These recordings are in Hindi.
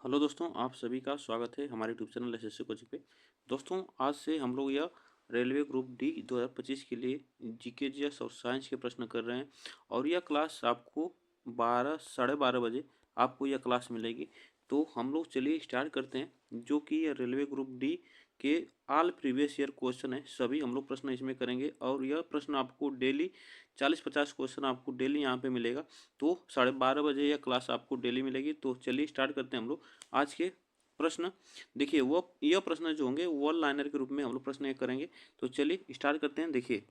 हेलो दोस्तों, आप सभी का स्वागत है हमारे यूट्यूब चैनल एसएससी कोचिंग पे। दोस्तों, आज से हम लोग यह रेलवे ग्रुप डी 2025 के लिए जीके जीएस और साइंस के प्रश्न कर रहे हैं और यह क्लास आपको 12 साढ़े 12 बजे आपको यह क्लास मिलेगी। तो हम लोग चलिए स्टार्ट करते हैं, जो कि यह रेलवे ग्रुप डी के ऑल प्रीवियस ईयर क्वेश्चन है। सभी हम लोग प्रश्न इसमें करेंगे और यह प्रश्न आपको डेली 40-50 क्वेश्चन आपको डेली यहाँ पे मिलेगा। तो 12:30 बजे यह क्लास आपको डेली मिलेगी। तो चलिए स्टार्ट करते हैं हम लोग आज के प्रश्न। देखिए, वो यह प्रश्न जो होंगे वन लाइनर के रूप में हम लोग प्रश्न एक करेंगे। तो चलिए स्टार्ट करते हैं। देखिए,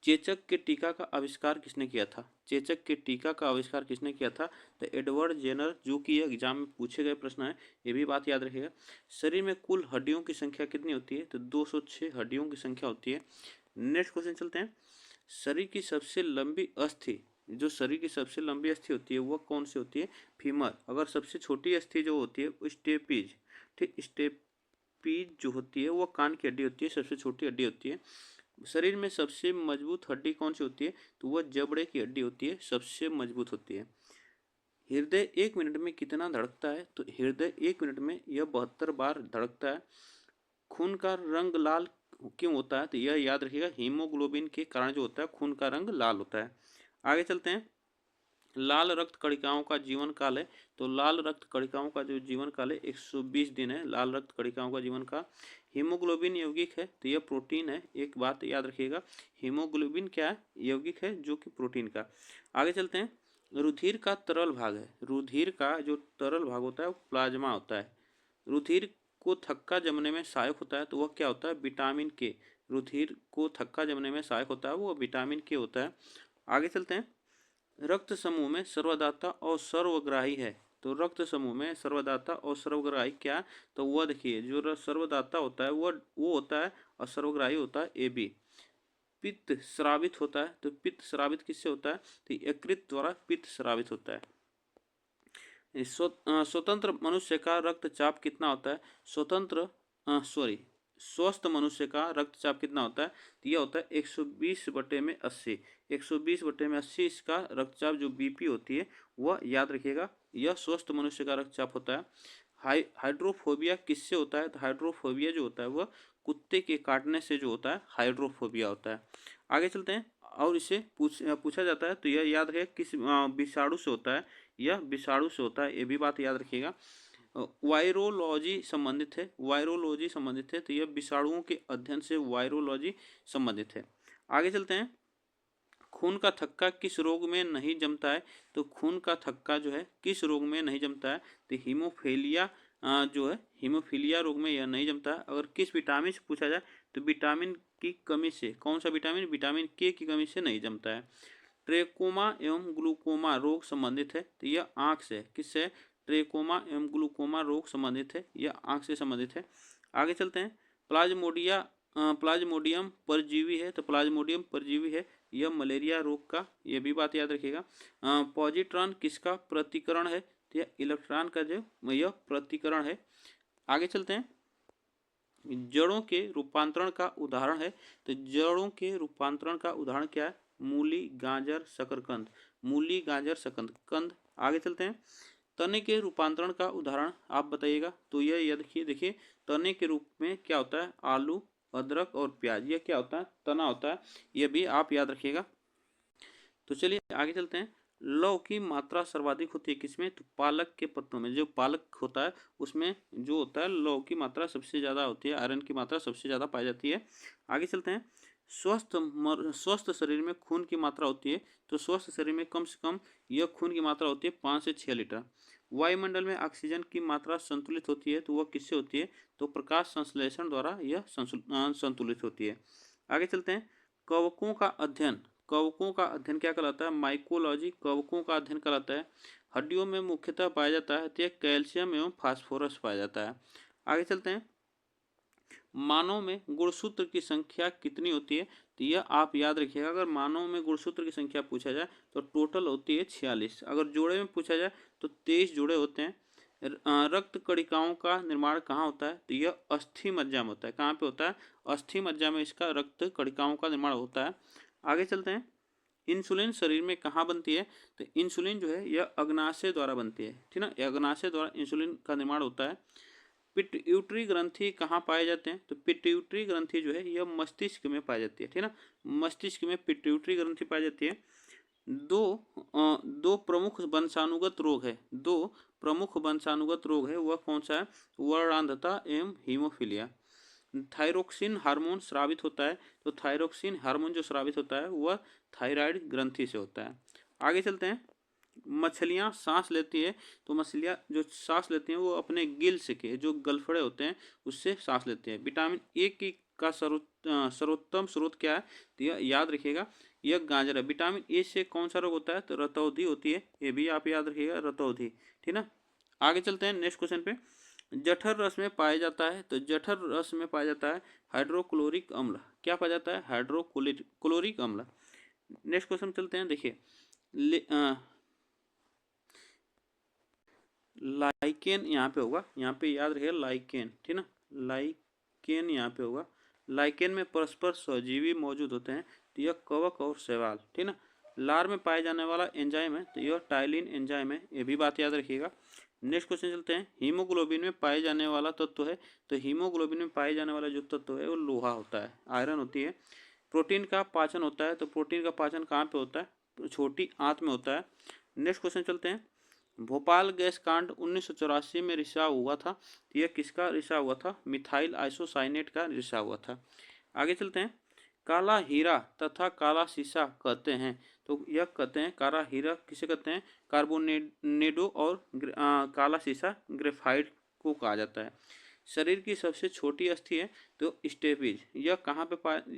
चेचक के टीका का आविष्कार किसने किया था? चेचक के टीका का आविष्कार किसने किया था? तो एडवर्ड जेनर, जो कि यह एग्जाम में पूछे गए प्रश्न है, ये भी बात याद रखिएगा। शरीर में कुल हड्डियों की संख्या कितनी होती है? तो 206 हड्डियों की संख्या होती है। नेक्स्ट क्वेश्चन चलते हैं। शरीर की सबसे लंबी अस्थि, जो शरीर की सबसे लंबी अस्थि होती है वह कौन सी होती है? फीमर। अगर सबसे छोटी अस्थि जो होती है वो स्टेपीज, ठीक, स्टेपीज जो होती है वह कान की हड्डी होती है, सबसे छोटी हड्डी होती है। शरीर में सबसे मजबूत हड्डी कौन सी होती है? तो वह जबड़े की हड्डी होती है, सबसे मजबूत होती है। हृदय 1 मिनट में कितना धड़कता है? तो हृदय 1 मिनट में यह 72 बार धड़कता है। खून का रंग लाल क्यों होता है? तो यह याद रखिएगा, हीमोग्लोबिन के कारण जो होता है खून का रंग लाल होता है। आगे चलते हैं। लाल रक्त कणिकाओं का जीवन काल है। तो लाल रक्त कणिकाओं का जो जीवन काल है 120 दिन है। लाल रक्त कणिकाओं का जीवन काल। हीमोग्लोबिन यौगिक है, तो यह प्रोटीन है। एक बात याद रखिएगा, हीमोग्लोबिन क्या है? यौगिक है, जो कि प्रोटीन का। आगे चलते हैं। रुधिर का तरल भाग है। रुधिर का जो तरल भाग होता है वो प्लाज्मा होता है। रुधिर को थक्का जमने में सहायक होता है, तो वह क्या होता है? विटामिन के। रुधिर को थक्का जमने में सहायक होता है वो विटामिन के होता है। आगे चलते हैं। रक्त समूह में सर्वदाता और सर्वग्राही है। तो रक्त समूह में सर्वदाता और सर्वग्राही क्या? तो वह देखिए, जो सर्वदाता होता है वो होता है और सर्वग्राही होता है ए बी। पित्त स्रावित होता है। तो पित्त स्रावित किससे होता है? तो यकृत द्वारा पित्त स्रावित होता है। स्वतंत्र मनुष्य का रक्तचाप कितना होता है? स्वस्थ मनुष्य का रक्तचाप कितना होता है? तो यह होता है 120/80। 120/80 इसका रक्तचाप जो बीपी होती है वह याद रखिएगा, यह स्वस्थ मनुष्य का रक्तचाप होता है। हाइड्रोफोबिया किससे होता है? तो हाइड्रोफोबिया जो होता है वह कुत्ते के काटने से जो होता है हाइड्रोफोबिया होता है। आगे चलते हैं। और इसे पूछा जाता है, तो यह याद रखिएगा किस विषाणु से होता है? यह विषाणु से होता है, ये भी बात याद रखिएगा। वायरोलॉजी संबंधित है। वायरोलॉजी संबंधित है, तो यह विषाणुओं के अध्ययन से वायरोलॉजी संबंधित है। आगे चलते हैं। खून का थक्का किस रोग में नहीं जमता है? तो खून का थक्का जो है किस रोग में नहीं जमता है? तो हीमोफीलिया जो है हीमोफीलिया रोग में यह नहीं जमता है। अगर किस विटामिन से पूछा जाए, तो विटामिन की कमी से। कौन सा विटामिन? विटामिन के की कमी से नहीं जमता है। ट्रेकोमा एवं ग्लूकोमा रोग संबंधित है, तो यह आंख से। किससे? ट्रेकोमा एवं ग्लूकोमा रोग संबंधित है, यह आंख से संबंधित है। आगे चलते हैं। प्लाज्मोडियम परजीवी है। तो प्लाज्मोडियम परजीवी है, यह मलेरिया रोग का, यह भी बात याद रखिएगा। पॉजिट्रॉन किसका प्रतिकरण है? तो यह इलेक्ट्रॉन का जो यह प्रतिकरण है। आगे चलते हैं। जड़ों के रूपांतरण का उदाहरण है। तो जड़ों के रूपांतरण का उदाहरण क्या है? मूली, गाजर, शकरकंद। मूली, गाजर, शकरकंद। आगे चलते हैं। तने के रूपांतरण का उदाहरण आप बताइएगा। तो यह देखिए, तने के रूप में क्या होता है? आलू, अदरक और प्याज। यह क्या होता है? तना होता है, यह भी आप याद रखिएगा। तो चलिए आगे चलते हैं। लौ की मात्रा सर्वाधिक होती है किसमें? तो पालक के पत्तों में। जो पालक होता है उसमें जो होता है लौ की मात्रा सबसे ज़्यादा होती है, आयरन की मात्रा सबसे ज़्यादा पाई जाती है। आगे चलते हैं। स्वस्थ शरीर में खून की मात्रा होती है। तो स्वस्थ शरीर में कम से कम यह खून की मात्रा होती है 5 से 6 लीटर। वायुमंडल में ऑक्सीजन की मात्रा संतुलित होती है, तो वह किससे होती है? तो प्रकाश संश्लेषण द्वारा यह संतुलित होती है। आगे चलते हैं। कवकों का अध्ययन। कवकों का अध्ययन क्या कहलाता है? माइकोलॉजी कवकों का अध्ययन कहलाता है। हड्डियों में मुख्यतः पाया जाता है, तो यह कैल्शियम एवं फास्फोरस पाया जाता है। आगे चलते हैं। मानव में गुणसूत्र की संख्या कितनी होती है? तो यह आप याद रखिएगा, अगर मानव में गुणसूत्र की संख्या पूछा जाए तो टोटल होती है 46। अगर जोड़े में पूछा जाए तो 23 जोड़े होते हैं। रक्त कणिकाओं का निर्माण कहाँ होता है? तो यह अस्थि मज्जा में होता है। कहाँ पे होता है? अस्थि मज्जा में इसका रक्त कणिकाओं का निर्माण होता है। आगे चलते हैं। इंसुलिन शरीर में कहाँ बनती है? तो इंसुलिन जो है यह अग्नाशय द्वारा बनती है, ठीक ना, अग्नाशय द्वारा इंसुलिन का निर्माण होता है। पिट्यूटरी ग्रंथि कहाँ पाए जाते हैं? तो पिट्यूटरी ग्रंथि जो है यह मस्तिष्क में पाई जाती है, ठीक ना, मस्तिष्क में पिट्यूटरी ग्रंथि पाई जाती है। दो प्रमुख वंशानुगत रोग है, दो प्रमुख वंशानुगत रोग है, वह कौन सा है? वर्णांधता एवं हीमोफीलिया। थायरोक्सिन हार्मोन स्रावित होता है, तो थायरोक्सिन हार्मोन जो स्रावित होता है वह थायराइड ग्रंथि से होता है। आगे चलते हैं। मछलियाँ सांस लेती है, तो मछलियाँ जो सांस लेती हैं वो अपने गिल्स के जो गलफड़े होते हैं उससे सांस लेते हैं। विटामिन ए की का सर्वोत्तम स्रोत क्या है? तो यह याद रखिएगा, यह गाजर है। विटामिन ए से कौन सा रोग होता है? तो रतौंधी होती है, ये भी आप याद रखिएगा, रतौंधी, ठीक ना। आगे चलते हैं नेक्स्ट क्वेश्चन पे। जठर रस में पाया जाता है, तो जठर रस में पाया जाता है हाइड्रोक्लोरिक अम्ल। क्या पाया जाता है? हाइड्रोक्लोरिक अम्ल। नेक्स्ट क्वेश्चन चलते हैं, देखिए लाइकेन यहाँ पे होगा, यहाँ पे याद रखिएगा लाइकेन, ठीक ना, लाइकेन यहाँ पे होगा। लाइकेन में परस्पर सहजीवी मौजूद होते हैं, तो यह कवक और शैवाल, ठीक ना। लार में पाए जाने वाला एंजाइम है, तो यह टाइलिन एंजाइम है, ये भी बात याद रखिएगा। नेक्स्ट क्वेश्चन चलते हैं। हीमोग्लोबिन में पाए जाने वाला तत्व है, तो हीमोग्लोबिन में पाए जाने वाला जो तत्व है वो लोहा होता है, आयरन होती है। प्रोटीन का पाचन होता है, तो प्रोटीन का पाचन कहाँ पे होता है? तो छोटी आंत में होता है। नेक्स्ट क्वेश्चन चलते हैं। भोपाल गैस कांड 1984 में रिसाव हुआ था, यह किसका रिसाव हुआ था? मिथाइल आइसोसाइनेट का रिसाव हुआ था। आगे चलते हैं। काला हीरा तथा काला शीशा कहते हैं, तो यह कहते हैं काला हीरा किसे कहते हैं? कार्बोनेडो और काला शीशा ग्रेफाइट को कहा जाता है। शरीर की सबसे छोटी अस्थि है, तो स्टेपीज, यह कहाँ पे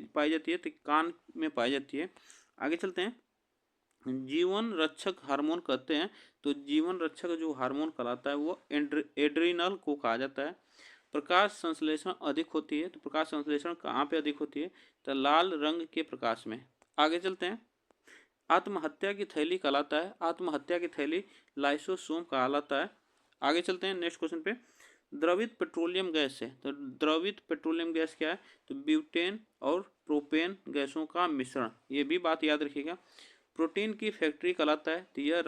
पाई जाती है? तो कान में पाई जाती है। आगे चलते हैं। जीवन रक्षक हार्मोन कहते हैं, तो जीवन रक्षक जो हार्मोन कहलाता है वो एड्रिनल को कहा जाता है। प्रकाश संश्लेषण अधिक होती है, तो प्रकाश संश्लेषण कहाँ पे अधिक होती है? तो लाल रंग के प्रकाश में। आगे चलते हैं। आत्महत्या की थैली कहलाता है, आत्महत्या की थैली लाइसोसोम कहलाता है। आगे चलते हैं नेक्स्ट क्वेश्चन पे। द्रवित पेट्रोलियम गैस है, तो द्रवित पेट्रोलियम गैस क्या है? तो ब्यूटेन और प्रोपेन गैसों का मिश्रण, ये भी बात याद रखिएगा। प्रोटीन की फैक्ट्री कहलाता है, तो यह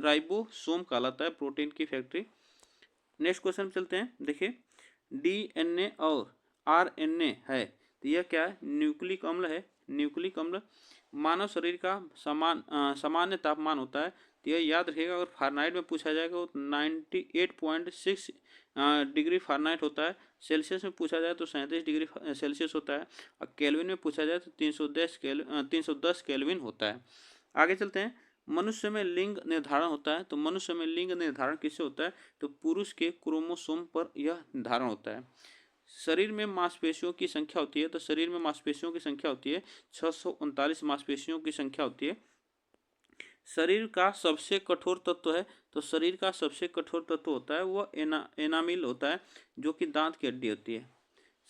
राइबोसोम कहलाता है, प्रोटीन की फैक्ट्री। नेक्स्ट क्वेश्चन चलते हैं, देखिए डीएनए और आरएनए है, तो यह क्या है? न्यूक्लिक अम्ल है, न्यूक्लिक अम्ल। मानव शरीर का सामान्य तापमान होता है, तो यह याद रखिएगा। अगर फारेनहाइट में पूछा जाएगा तो 98.6 डिग्री फारेनहाइट होता है। सेल्सियस में पूछा जाए तो 37 डिग्री सेल्सियस होता है, और केल्विन में पूछा जाए तो 310 केल्विन होता है। आगे चलते हैं। मनुष्य में लिंग निर्धारण होता है, तो मनुष्य में लिंग निर्धारण किससे होता है? तो पुरुष के क्रोमोसोम पर यह निर्धारण होता है। शरीर में मांसपेशियों की संख्या होती है, तो शरीर में मांसपेशियों की संख्या होती है 639 मांसपेशियों की संख्या होती है। शरीर का सबसे कठोर तत्व है, तो शरीर का सबसे कठोर तत्व होता है वह एनामिल होता है, जो कि दांत की हड्डी होती है।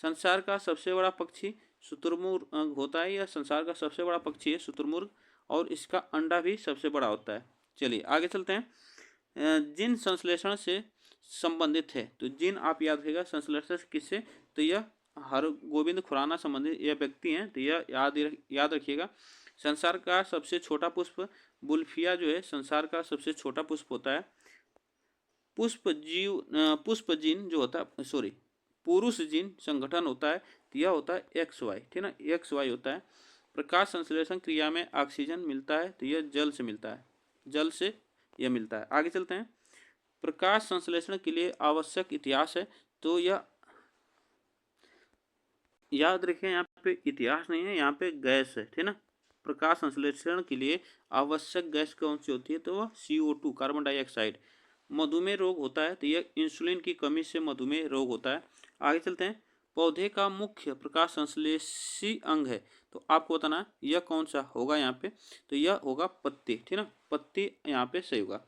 संसार का सबसे बड़ा पक्षी शुतुरमुर्ग होता है, यह संसार का सबसे बड़ा पक्षी है शुतुरमुर्ग, और इसका अंडा भी सबसे बड़ा होता है। चलिए आगे चलते हैं। जिन संश्लेषण से संबंधित है, तो जिन आप याद रखिएगा संश्लेषण किससे? तो यह हरगोविंद खुराना संबंधित यह व्यक्ति हैं, तो यह याद रखिएगा। संसार का सबसे छोटा पुष्प बुल्फिया जो है संसार का सबसे छोटा पुष्प होता है। पुष्प जीन जो होता है, सॉरी, पुरुष जीन संगठन होता है, तो यह होता है XY, ठीक ना, XY होता है। प्रकाश संश्लेषण क्रिया में ऑक्सीजन मिलता है, तो यह जल से मिलता है, जल से यह मिलता है। आगे चलते हैं। प्रकाश संश्लेषण के लिए आवश्यक इतिहास है, तो यह याद रखें, यहाँ पे इतिहास नहीं है, यहाँ पे गैस है, ठीक ना। प्रकाश संश्लेषण के लिए आवश्यक गैस कौन सी होती है? तो वह CO2, कार्बन डाइऑक्साइड। मधुमेह रोग होता है, तो यह इंसुलिन की कमी से मधुमेह रोग होता है। आगे चलते हैं। पौधे का मुख्य प्रकाश संश्लेषी अंग है, तो आपको बताना यह कौन सा होगा यहाँ पे? तो यह होगा पत्ती, ठीक ना, पत्ती यहाँ पे सही होगा।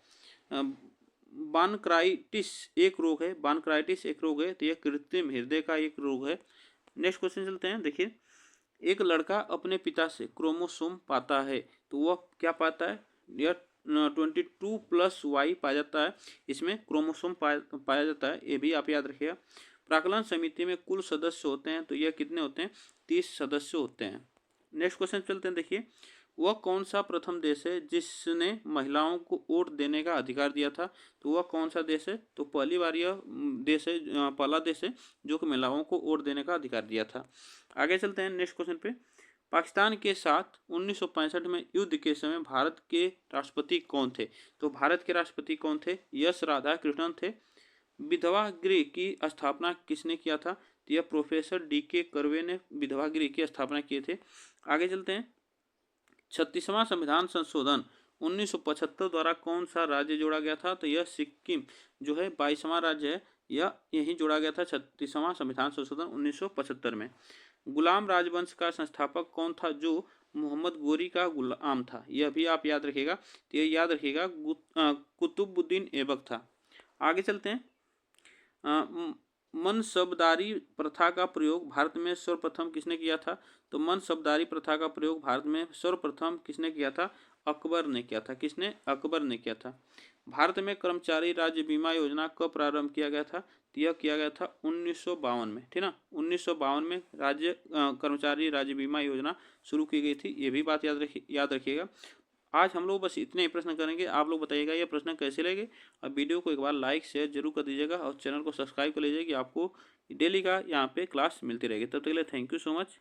बानक्राइटिस एक रोग है, बानक्राइटिस एक रोग है, तो यह कृत्रिम हृदय का एक रोग है। नेक्स्ट क्वेश्चन चलते हैं, देखिए एक लड़का अपने पिता से क्रोमोसोम पाता है, तो वह क्या पाता है? यह 22+Y पाया जाता है, इसमें क्रोमोसोम पाया जाता है, ये भी आप याद रखिएगा। प्राक्कलन समिति में कुल सदस्य होते हैं, तो यह कितने होते हैं? 30 सदस्य होते हैं। नेक्स्ट क्वेश्चन चलते हैं, देखिए वह कौन सा प्रथम देश है जिसने महिलाओं को वोट देने का अधिकार दिया था? तो वह कौन सा देश है? तो पहली बार यह देश है, पहला देश है जो कि महिलाओं को वोट देने का अधिकार दिया था। आगे चलते हैं नेक्स्ट क्वेश्चन पे। पाकिस्तान के साथ 1965 में युद्ध के समय भारत के राष्ट्रपति कौन थे? तो भारत के राष्ट्रपति कौन थे? यस राधा कृष्णन थे। विधवा गृह की स्थापना किसने किया था? तो यह प्रोफेसर डी.के. कर्वे ने विधवा गृह की स्थापना किए थे। आगे चलते हैं। 36वां संविधान संशोधन 1975 द्वारा कौन सा राज्य जोड़ा गया था? तो यह सिक्किम जो है 22वां राज्य है, यह यहीं जोड़ा गया था 36वां संविधान संशोधन 1975 में। गुलाम राजवंश का संस्थापक कौन था जो मोहम्मद गोरी का गुलाम था? यह भी आप याद रखिएगा। तो यह याद रखिएगा कुतुबुद्दीन ऐबक था। आगे चलते हैं। मनसबदारी प्रथा का प्रयोग भारत में सर्वप्रथम किसने किया था? तो मनसबदारी प्रथा का प्रयोग भारत में सर्वप्रथम किसने किया था? अकबर ने किया था। किसने? अकबर ने किया था। भारत में कर्मचारी राज्य बीमा योजना कब प्रारंभ किया गया था? तो यह किया गया था 1952 में, ठीक ना। 1952 में कर्मचारी राज्य बीमा योजना शुरू की गई थी। ये भी बात याद रखिएगा। आज हम लोग बस इतने ही प्रश्न करेंगे। आप लोग बताइएगा ये प्रश्न कैसे लगे, और वीडियो को एक बार लाइक शेयर जरूर कर दीजिएगा और चैनल को सब्सक्राइब कर लीजिएगा कि आपको डेली का यहाँ पे क्लास मिलती रहेगी। तब तक के लिए थैंक यू सो मच।